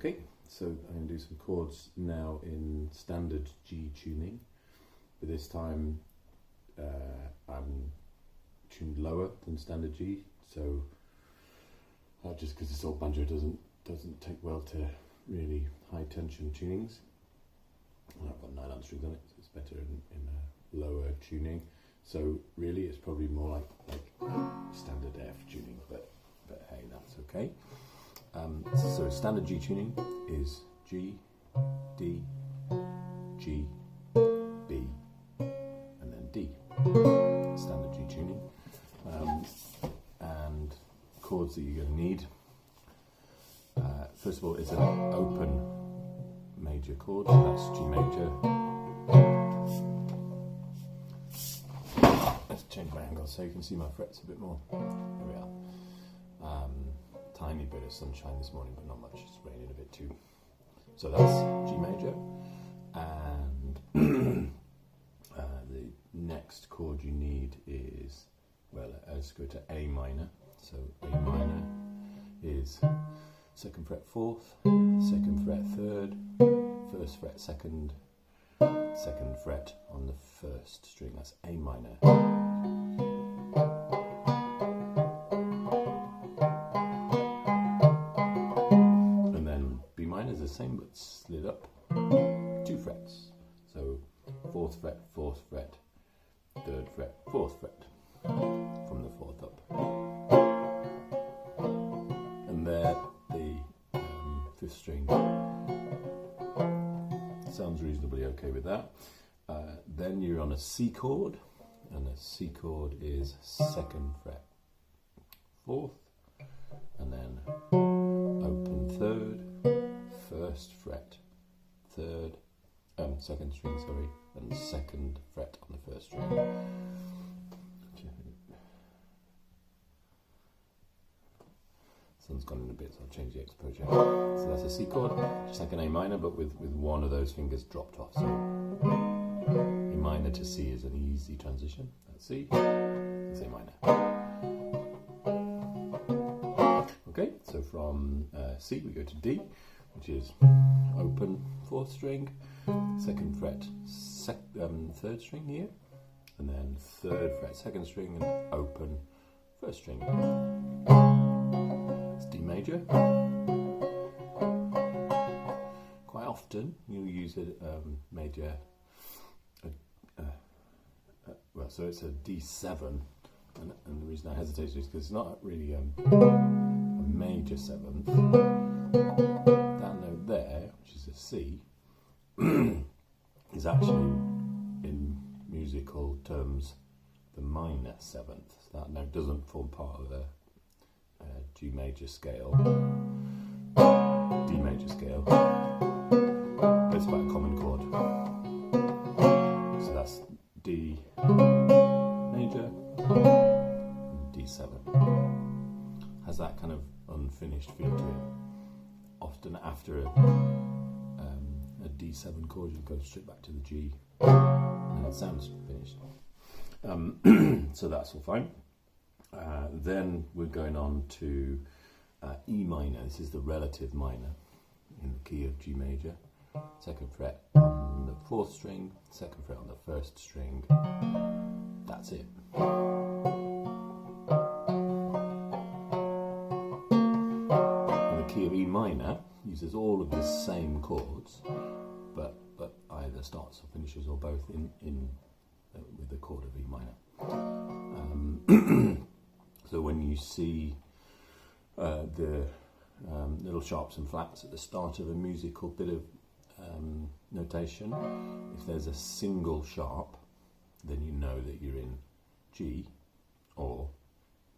Okay, so I'm going to do some chords now in standard G tuning, but this time I'm tuned lower than standard G, so just because this old banjo doesn't take well to really high tension tunings. And I've got 9 strings on it, so it's better in a lower tuning. So really, it's probably more like standard F tuning, but hey, that's okay. So standard G tuning is G, D, G, B, and then D. Standard G tuning. And chords that you're going to need. First of all, it's an open major chord, so that's G major. Let's change my angle so you can see my frets a bit more. There we are. Tiny bit of sunshine this morning, but not much. It's raining a bit too. So that's G major, and the next chord you need is, well, let's go to A minor. So A minor is 2nd fret 4th, 2nd fret 3rd, 1st fret 2nd, 2nd fret on the 1st string. That's A minor. And then B minor is the same but slid up 2 frets. So 4th fret, 4th fret, 3rd fret, 4th fret, from the 4th up. And there the 5th string sounds reasonably okay with that. Then you're on a C chord, and a C chord is 2nd fret 4th, and then open 3rd, 1st fret 3rd, 2nd string, sorry, and 2nd fret on the 1st string. Sun's gone in a bit, so I'll change the exposure. So that's a C chord, just like an A minor, but with one of those fingers dropped off. So A minor to C is an easy transition. That's C, that's A minor. Okay, so from C we go to D, which is open 4th string, 2nd fret 3rd string here, and then 3rd fret 2nd string, and open 1st string. D major. Quite often you'll use a major, well, so it's a D7, and the reason I hesitate is because it's not really a major 7th. That note there, which is a C, is actually, in musical terms, the minor 7th. So that note doesn't form part of a G major scale, D major scale, but it's quite a common chord. So that's D major, and D7. Has that kind of unfinished feel to it. Often after a D7 chord, you go straight back to the G, and it sounds finished. So that's all fine. Then we're going on to E minor. This is the relative minor in the key of G major. 2nd fret on the 4th string, 2nd fret on the 1st string. That's it. And the key of E minor uses all of the same chords, but either starts or finishes or both in with the chord of E minor. So when you see the little sharps and flats at the start of a musical bit of notation, if there's a single sharp, then you know that you're in G or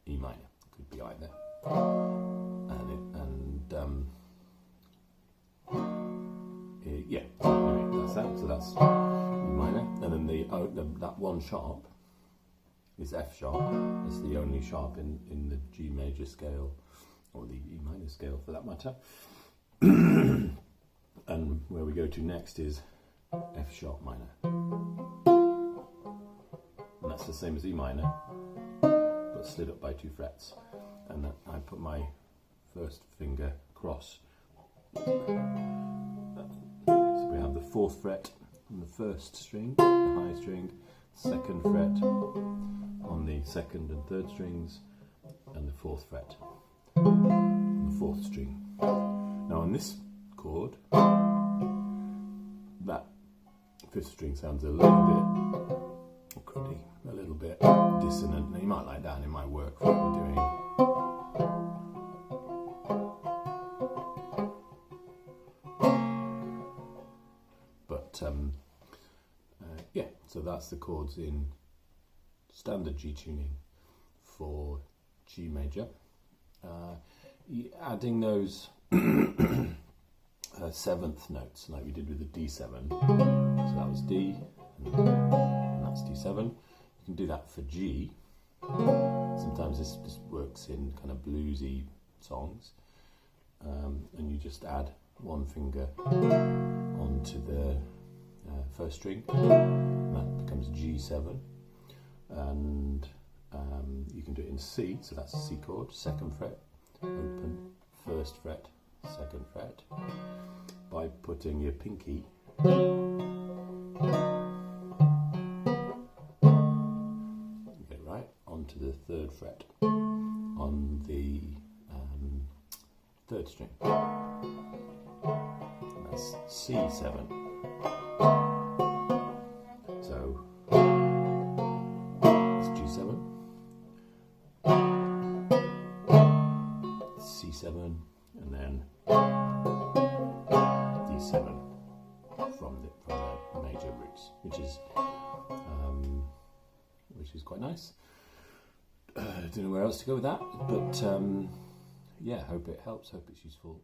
E minor. It could be either. Yeah, anyway, that's that. So that's E minor, and then that one sharp is F sharp. It's the only sharp in the G major scale, or the E minor scale for that matter. And where we go to next is F sharp minor. And that's the same as E minor, but slid up by 2 frets. And I put my first finger across So we have the 4th fret on the 1st string, the high string, 2nd fret on the 2nd and 3rd strings, and the 4th fret on the 4th string. Now on this chord, that 5th string sounds a little bit cruddy, a little bit dissonant. Now you might like that and it might work for what you're doing. But yeah, so that's the chords in standard G tuning for G major. Adding those 7th notes like we did with the D7, so that was D and that's D7. You can do that for G. Sometimes this works in kind of bluesy songs, and you just add one finger onto the 1st string, and that becomes G7, and you can do it in C, so that's a C chord, 2nd fret, open, 1st fret, 2nd fret, by putting your pinky onto the 3rd fret on the 3rd string. And that's C7. So it's G7, C7, and then D7 from the major roots, which is quite nice. I don't know where else to go with that, but yeah, hope it helps, hope it's useful.